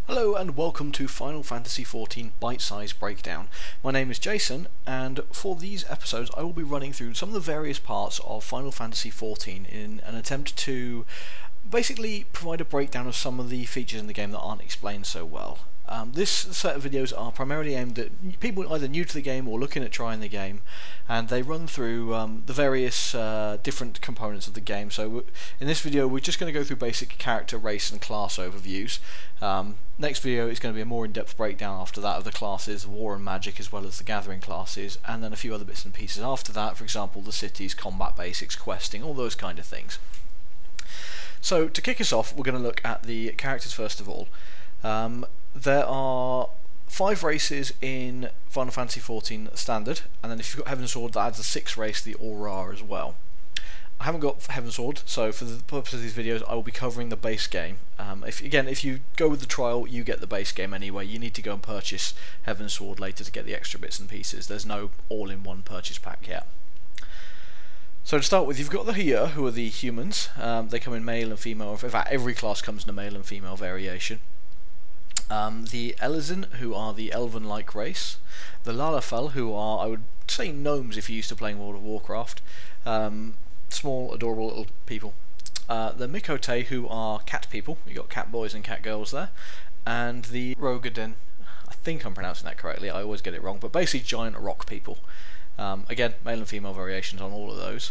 Hello and welcome to Final Fantasy XIV Bite-Size Breakdown. My name is Jason, and for these episodes I will be running through some of the various parts of Final Fantasy XIV in an attempt to basically provide a breakdown of some of the features in the game that aren't explained so well. This set of videos are primarily aimed at people either new to the game or looking at trying the game, and they run through the various different components of the game. So in this video we're just going to go through basic character, race and class overviews. Next video is going to be a more in-depth breakdown after that of the classes, war and magic, as well as the gathering classes, and then a few other bits and pieces after that, for example the cities, combat basics, questing, all those kind of things. So to kick us off, we're going to look at the characters first of all. There are 5 races in Final Fantasy XIV Standard, and then if you've got Heaven Sword, that adds a 6th race, the Aurora, as well. I haven't got Heaven Sword, so for the purpose of these videos I will be covering the base game. If you go with the trial, you get the base game anyway. You need to go and purchase Heaven Sword later to get the extra bits and pieces. There's no all-in-one purchase pack yet. So to start with, you've got the Here, who are the humans. They come in male and female. In fact, every class comes in a male and female variation. The Elezen, who are the elven-like race. The Lalafell, who are, I would say, gnomes if you're used to playing World of Warcraft. Small, adorable little people. The Mikote, who are cat people. You've got cat boys and cat girls there. And the Rogadin, I think I'm pronouncing that correctly, I always get it wrong, but basically giant rock people. Again, male and female variations on all of those.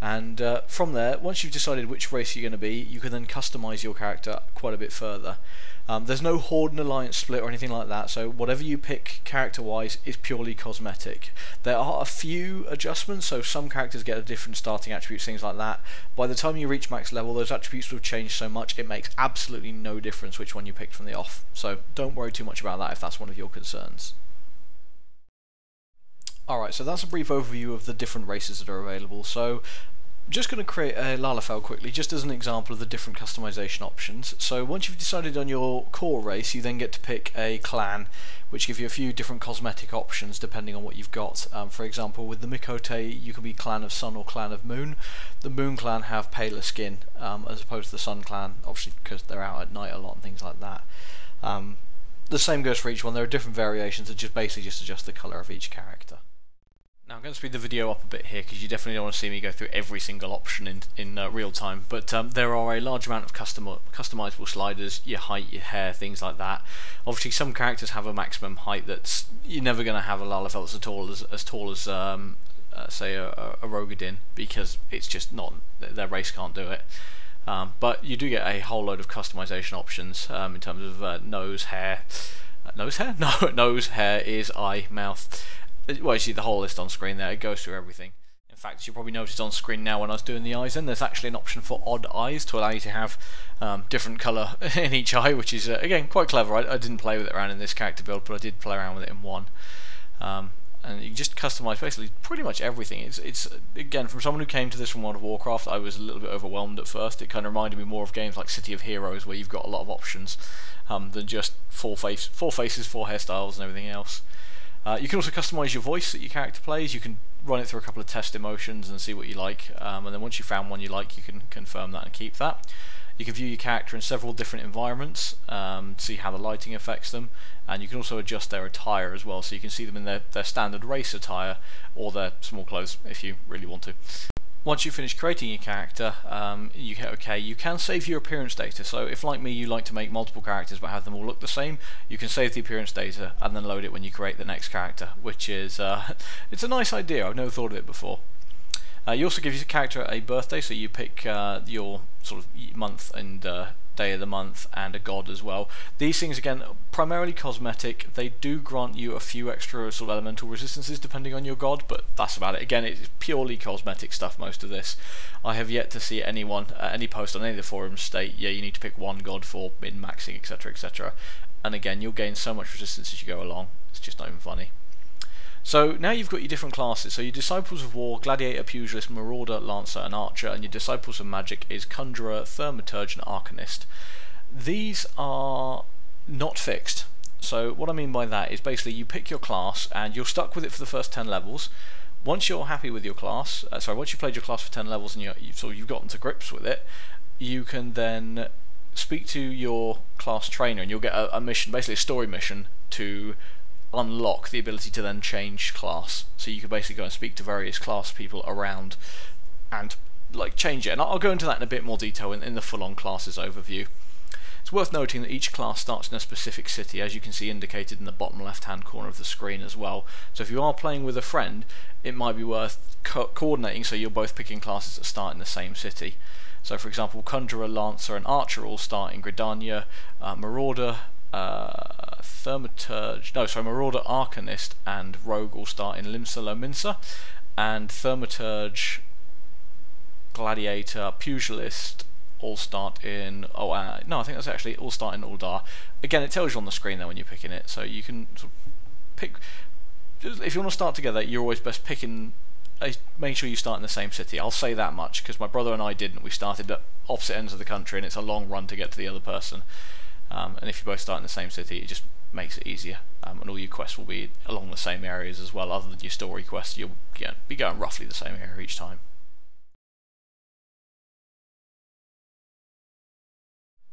And from there, once you've decided which race you're going to be, you can then customise your character quite a bit further. There's no Horde and Alliance split or anything like that, so whatever you pick character-wise is purely cosmetic. There are a few adjustments, so some characters get a different starting attributes, things like that. By the time you reach max level, those attributes will change so much it makes absolutely no difference which one you picked from the off. So don't worry too much about that if that's one of your concerns. Alright, so that's a brief overview of the different races that are available. So I'm just going to create a Lalafell quickly, just as an example of the different customization options. So once you've decided on your core race, you then get to pick a clan, which give you a few different cosmetic options depending on what you've got. For example, with the Mikote, you can be Clan of Sun or Clan of Moon. The Moon clan have paler skin, as opposed to the Sun clan, obviously because they're out at night a lot and things like that. The same goes for each one. There are different variations that just basically adjust the colour of each character. Now I'm going to speed the video up a bit here because you definitely don't want to see me go through every single option in real time, but there are a large amount of customizable sliders, your height, your hair, things like that. Obviously some characters have a maximum height that's, you're never going to have a Lalafell that's as tall as say a Rogadin, because it's just not, their race can't do it. But you do get a whole load of customization options in terms of nose, hair, nose, hair, ears, eye, mouth. Well, you see the whole list on screen there, it goes through everything. In fact, you probably noticed on screen now when I was doing the eyes then, there's actually an option for odd eyes to allow you to have different colour in each eye, which is, again, quite clever. I didn't play with it around in this character build, but I did play around with it in one. And you can just customise basically pretty much everything. It's again, from someone who came to this from World of Warcraft, I was a little bit overwhelmed at first. It kind of reminded me more of games like City of Heroes, where you've got a lot of options than just four faces, 4 hairstyles and everything else. You can also customise your voice that your character plays. You can run it through a couple of test emotions and see what you like, and then once you've found one you like, you can confirm that and keep that. You can view your character in several different environments, see how the lighting affects them, and you can also adjust their attire as well, so you can see them in their standard race attire or their small clothes if you really want to. Once you've finished creating your character, you hit OK. You can save your appearance data, so if like me you like to make multiple characters but have them all look the same, you can save the appearance data and then load it when you create the next character, which is it's a nice idea. I've never thought of it before. You also give your character a birthday, so you pick your sort of month and day of the month and a god as well. These things, again, primarily cosmetic. They do grant you a few extra sort of elemental resistances depending on your god, but that's about it. Again, it's purely cosmetic stuff, most of this. I have yet to see anyone, any post on any of the forums state, yeah, you need to pick one god for min-maxing, etc, etc. And again, you'll gain so much resistance as you go along, it's just not even funny. So now you've got your different classes. So your Disciples of War, Gladiator, Pugilist, Marauder, Lancer and Archer, and your Disciples of Magic is Conjurer, Thaumaturge and Arcanist. These are not fixed. So what I mean by that is basically you pick your class and you're stuck with it for the first 10 levels. Once you're happy with your class, once you've played your class for 10 levels and you've gotten to grips with it, you can then speak to your class trainer, and you'll get a mission, basically a story mission, to unlock the ability to then change class. So you can basically go and speak to various class people around and like change it. And I'll go into that in a bit more detail in the full-on classes overview. It's worth noting that each class starts in a specific city, as you can see indicated in the bottom left-hand corner of the screen as well. So if you are playing with a friend, it might be worth coordinating so you're both picking classes that start in the same city. So for example, Conjurer, Lancer and Archer all start in Gridania, Marauder, Marauder, Arcanist and Rogue all start in Limsa Lominsa, and Thaumaturge, Gladiator, Pugilist all start in, I think that's actually all start in Uldar. Again, it tells you on the screen there when you're picking it, so you can sort of pick, if you want to start together, you're always best picking, make sure you start in the same city. I'll say that much, because my brother and I didn't. We started at opposite ends of the country, and it's a long run to get to the other person. And if you both start in the same city, it just makes it easier. And all your quests will be along the same areas as well. Other than your story quests, you'll be going roughly the same area each time.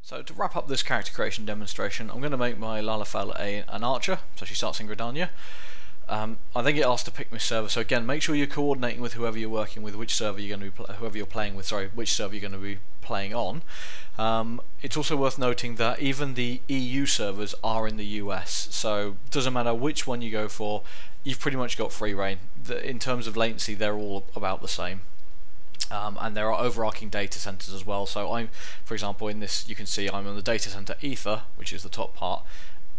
So to wrap up this character creation demonstration, I'm going to make my Lalafell an archer, so she starts in Gridania. I think it asks to pick my server, so again, make sure you're coordinating with whoever you're working with, which server you're going to be whoever you're playing with. Sorry, which server you're going to be playing on. It's also worth noting that even the EU servers are in the US, so it doesn't matter which one you go for, you've pretty much got free reign. In terms of latency, they're all about the same. And there are overarching data centers as well. So for example, in this you can see I'm on the data center Ether, which is the top part,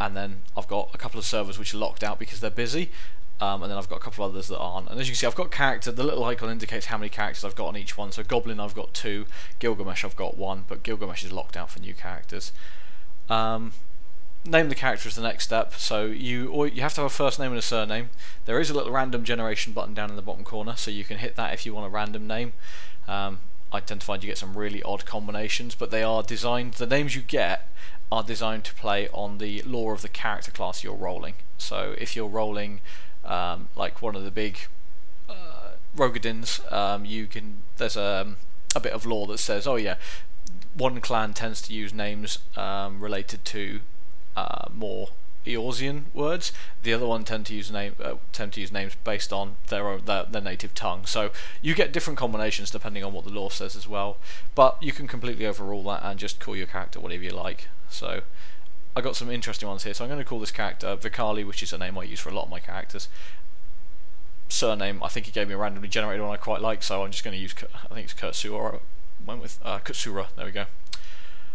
and then I've got a couple of servers which are locked out because they're busy, and then I've got a couple of others that aren't. And as you can see, I've got character, the little icon indicates how many characters I've got on each one. So Goblin I've got 2, Gilgamesh I've got 1, but Gilgamesh is locked out for new characters. Name the character is the next step, so you have to have a first name and a surname. There is a little random generation button down in the bottom corner, so you can hit that if you want a random name. I tend to find you get some really odd combinations, but they are designed, the names you get are designed to play on the lore of the character class you're rolling. So if you're rolling like one of the big Rogadins, there's a bit of lore that says, oh yeah, one clan tends to use names related to more Eorzean words. The other one tend to use names based on their native tongue. So you get different combinations depending on what the lore says as well. But you can completely overrule that and just call your character whatever you like. So I got some interesting ones here. So I'm going to call this character Vikali, which is a name I use for a lot of my characters. Surname, I think he gave me a randomly generated one I quite like, so I'm just going to use, I think it's Kurtsura. Went with Kutsura. There we go.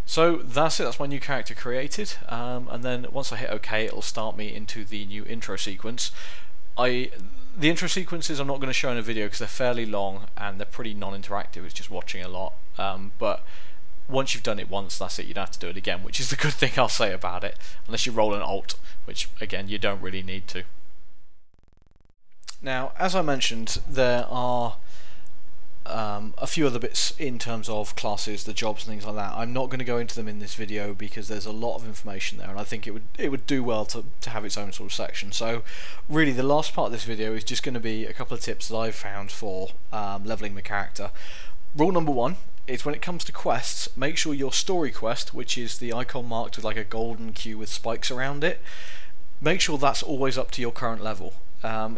So that's it, that's my new character created, and then once I hit OK, it'll start me into the new intro sequence. The intro sequences I'm not going to show in a video because they're fairly long and they're pretty non-interactive, it's just watching a lot, but once you've done it once, that's it, you don't have to do it again, which is the good thing I'll say about it, unless you roll an alt, which again, you don't really need to. Now, as I mentioned, there are a few other bits in terms of classes, the jobs and things like that. I'm not going to go into them in this video because there's a lot of information there, and I think it would do well to have its own sort of section. So really the last part of this video is just going to be a couple of tips that I've found for leveling the character. Rule number 1 is when it comes to quests, make sure your story quest, which is the icon marked with like a golden Q with spikes around it, make sure that's always up to your current level.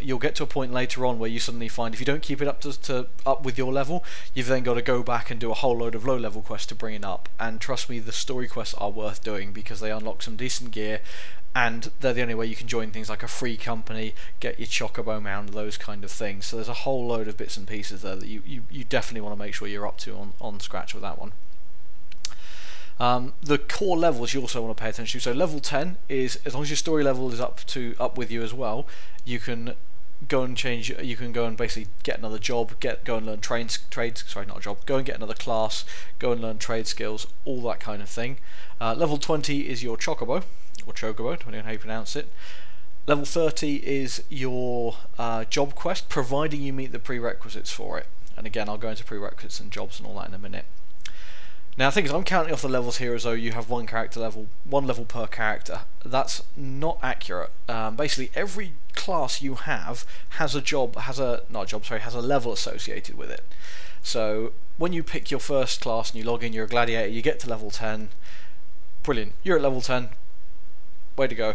You'll get to a point later on where you suddenly find if you don't keep it up with your level, you've then got to go back and do a whole load of low level quests to bring it up. And trust me, the story quests are worth doing because they unlock some decent gear, and they're the only way you can join things like a free company, get your chocobo mount, those kind of things. So there's a whole load of bits and pieces there that you definitely want to make sure you're up to on scratch with that one. The core levels you also want to pay attention to. So level 10 is, as long as your story level is up with you as well, you can go and change. You can go and basically get another job, go and learn trades. Sorry, not a job. Go and get another class. Go and learn trade skills, all that kind of thing. Level 20 is your chocobo or chocobo, depending on how you pronounce it. Level 30 is your job quest, providing you meet the prerequisites for it. And again, I'll go into prerequisites and jobs and all that in a minute. Now, the thing is, I'm counting off the levels here as though you have one level per character. That's not accurate. Basically, every class you have has a level associated with it. So when you pick your first class and you log in, you're a gladiator, you get to level 10, brilliant, you're at level 10, way to go.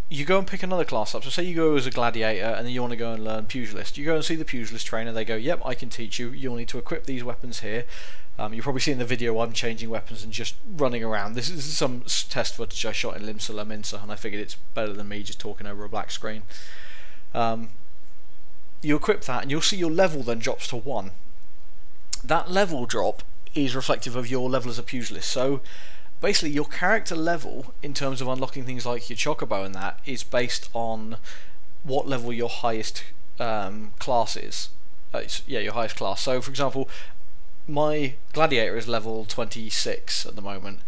You go and pick another class up. So say you go as a gladiator and then you want to go and learn pugilist. You go and see the pugilist trainer, they go, yep, I can teach you, you'll need to equip these weapons here. You'll probably see in the video I'm changing weapons and just running around. This is some test footage I shot in Limsa La Minsa, and I figured it's better than me just talking over a black screen. You equip that and you'll see your level then drops to 1. That level drop is reflective of your level as a pugilist. So basically your character level in terms of unlocking things like your chocobo and that is based on what level your highest class is. Yeah, your highest class. So for example, my gladiator is level 26 at the moment.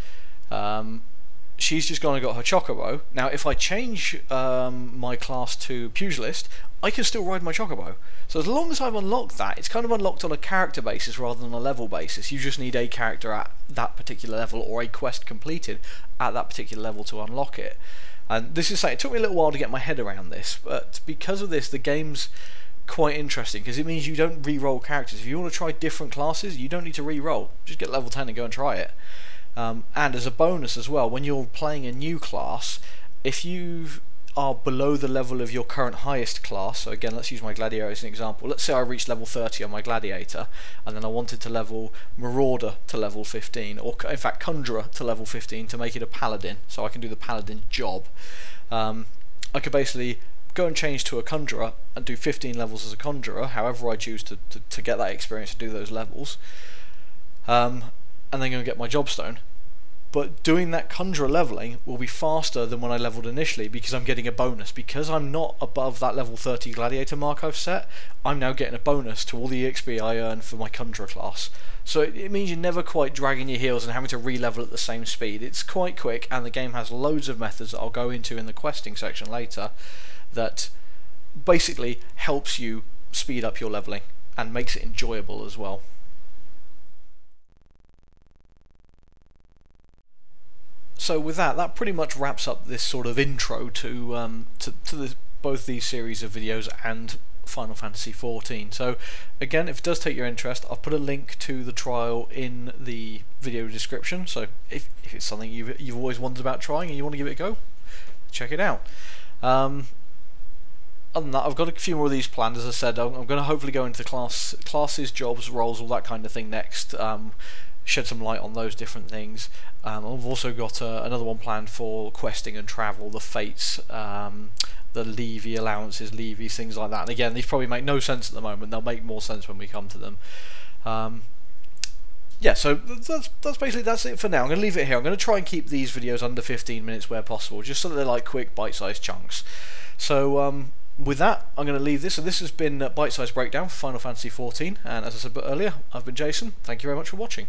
She's just gone and got her chocobo. Now if I change my class to pugilist, I can still ride my chocobo. So as long as I've unlocked that, it's kind of unlocked on a character basis rather than a level basis. You just need a character at that particular level or a quest completed at that particular level to unlock it. And this is saying it took me a little while to get my head around this, but because of this the game's quite interesting because it means you don't re-roll characters. If you want to try different classes, you don't need to re-roll. Just get level 10 and go and try it. And as a bonus as well, when you're playing a new class, if you are below the level of your current highest class, so again let's use my gladiator as an example, let's say I reached level 30 on my gladiator and then I wanted to level marauder to level 15, or in fact conjurer to level 15 to make it a paladin, so I can do the paladin job. I could basically go and change to a conjurer and do 15 levels as a conjurer, however I choose to get that experience to do those levels, and then go and get my jobstone. But doing that conjurer leveling will be faster than when I leveled initially because I'm getting a bonus. Because I'm not above that level 30 gladiator mark I've set, I'm now getting a bonus to all the XP I earn for my conjurer class. So it means you're never quite dragging your heels and having to re-level at the same speed. It's quite quick, and the game has loads of methods that I'll go into in the questing section later that basically helps you speed up your leveling and makes it enjoyable as well. So with that pretty much wraps up this sort of intro to both these series of videos and Final Fantasy XIV. So again, if it does take your interest, I've put a link to the trial in the video description, so if it's something you've always wondered about trying and you want to give it a go, check it out. Other than that, I've got a few more of these planned. As I said, I'm going to hopefully go into the classes, jobs, roles, all that kind of thing next, shed some light on those different things. I've also got another one planned for questing and travel, the fates, the levy allowances, levies, things like that. And again, these probably make no sense at the moment. They'll make more sense when we come to them. Yeah, so that's it for now. I'm going to leave it here. I'm going to try and keep these videos under 15 minutes where possible, just so that they're like quick, bite-sized chunks. So with that, I'm going to leave this. So this has been Bite-Size Breakdown for Final Fantasy XIV, and as I said earlier, I've been Jason. Thank you very much for watching.